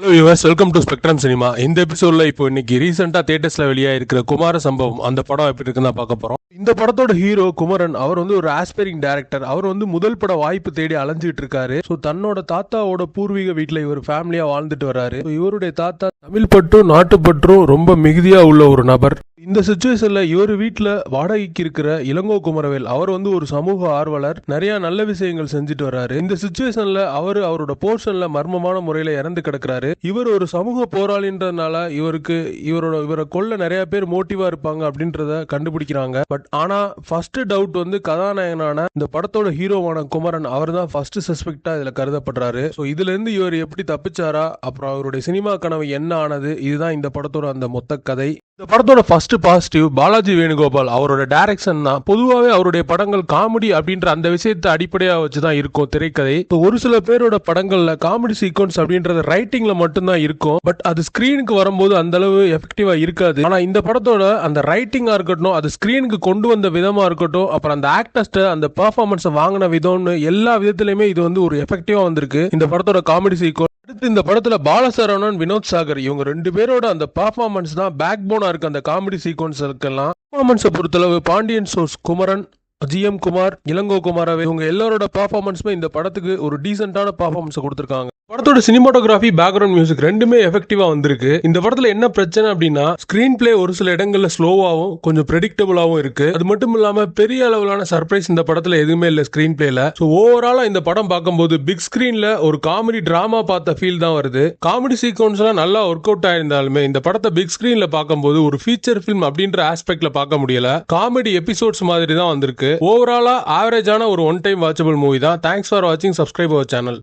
Hello US, welcome to spectrum cinema. இந்த எபிசோட்ல இப்போ இன்னைக்கு ரீசெண்டா தியேட்டர்ஸ்ல வெளியாயிருக்கிற குமார சம்பவம் அந்த படம் எப்படி இருக்குன்னு தான் பார்க்க போறோம். இந்த படத்தோட ஹீரோ குமரன். அவர் வந்து ஒரு ஆஸ்பைரிங் டைரக்டர். அவர் வந்து முதல் பட வாய்ப்பு தேடி அலைஞ்சிட்டு இருக்காரு. ஸோ தன்னோட தாத்தாவோட பூர்வீக வீட்டில் இவர் ஃபேமிலியா வாழ்ந்துட்டு வராரு. இவருடைய தாத்தா தமிழ் பற்றும் நாட்டுப்பற்றும் ரொம்ப மிகுதியா உள்ள ஒரு நபர். இந்த சுச்சுவேஷன்ல இவர் வீட்டுல வாடகைக்கு இருக்கிற இளங்கோ குமரவேல் அவர் வந்து ஒரு சமூக ஆர்வலர். நிறைய நல்ல விஷயங்கள் செஞ்சுட்டு வர்றாரு. இந்த சுச்சுவேஷன்ல அவரோட போர்ஷன்ல மர்மமான முறையில இறந்து கிடக்குறாரு. இவர் ஒரு சமூக போராளின்றதுனால இவரை கொல்ல நிறைய பேர் மோட்டிவா இருப்பாங்க அப்படின்றத கண்டுபிடிக்கிறாங்க. பட் ஆனா ஃபர்ஸ்ட் டவுட் வந்து கதாநாயகனான இந்த படத்தோட ஹீரோவான குமரன் அவர் தான் ஃபர்ஸ்ட் சஸ்பெக்டா இதுல கருதப்படுறாரு. ஸோ இதுல இருந்து இவர் எப்படி தப்பிச்சாரா, அப்புறம் அவருடைய சினிமா கனவு என்ன ஆனது, இதுதான் இந்த படத்தோட அந்த மொத்த கதை. இந்த படத்தோட ஃபர்ஸ்ட் பாசிட்டிவ் பாலாஜி வேணுகோபால் அவரோட டைரக்ஷன் தான். பொதுவாகவே அவருடைய படங்கள் காமெடி அப்படின்ற அந்த விஷயத்தை அடிப்படையாக வச்சுதான் இருக்கும் திரைக்கதை. ஒரு சில பேரோட படங்கள்ல காமெடி சீக்வன்ஸ் அப்படின்றது ரைட்டிங்ல மட்டும்தான் இருக்கும். பட் அது ஸ்கிரீனுக்கு வரும்போது அந்த அளவு எஃபெக்டிவா இருக்காது. ஆனா இந்த படத்தோட அந்த ரைட்டிங்கா இருக்கட்டும், அது ஸ்கிரீனுக்கு கொண்டு வந்த விதமா இருக்கட்டும், அப்புறம் அந்த ஆக்டர்ஸ்ட அந்த பெர்ஃபார்மன்ஸ் வாங்கின விதம்னு எல்லா விதத்திலுமே இது வந்து ஒரு எஃபெக்டிவா வந்திருக்கு இந்த படத்தோட காமெடி சீக்வன்ஸ். அடுத்து இந்த படத்துல பாலசரவணன், வினோத் சாகர் இவங்க ரெண்டு பேரோட அந்த பெர்ஃபார்மன்ஸ் தான் பேக் போனா இருக்கு அந்த காமெடி சீக்வன்ஸ்க்கெல்லாம். பெர்ஃபார்மன்ஸை பொறுத்தளவு பாண்டியன் சோர்ஸ் குமரன், ஜிஎம் குமார், இளங்கோ குமாரவே இவங்க எல்லாரோட பெர்ஃபார்மன்ஸுமே இந்த படத்துக்கு ஒரு டீசென்டான பெர்ஃபார்மன்ஸ் கொடுத்திருக்காங்க. படத்தோட சினிமாட்டோகிராஃபி, பேக்ரவுண்ட் மியூசிக் ரெண்டுமே எஃபெக்டிவா வந்திருக்கு. இந்த படத்துல என்ன பிரச்சனை அப்படின்னா ஸ்கிரீன் பிளே ஒரு சில இடங்கள்ல ஸ்லோவாவும் கொஞ்சம் ப்ரெடிக்டபிளாவும் இருக்கு. அது மட்டும் இல்லாம பெரிய அளவிலான சர்ப்ரைஸ் இந்த படத்துல எதுவுமே இல்ல ஸ்கிரீன் பிளேல. ஸோ ஓவராலா இந்த படம் பார்க்கும்போது பிக் ஸ்கிரீன்ல ஒரு காமெடி டிராமா பார்த்த ஃபீல் தான் வருது. காமெடி சீக்வன்ஸ் எல்லாம் நல்லா ஒர்க் அவுட் ஆயிருந்தாலுமே இந்த படத்தை பிக் ஸ்கிரீன்ல பார்க்கும்போது ஒரு ஃபீச்சர் ஃபிலிம் அப்படின்ற ஆஸ்பெக்ட்ல பார்க்க முடியல. காமெடி எபிசோட்ஸ் மாதிரி தான் வந்திருக்கு. ஓவராலா ஆவரேஜான ஒரு ஒன் டைம் வாட்சபிள் மூவி தான். தேங்க்ஸ் ஃபார் வாட்சிங். Subscribe our channel.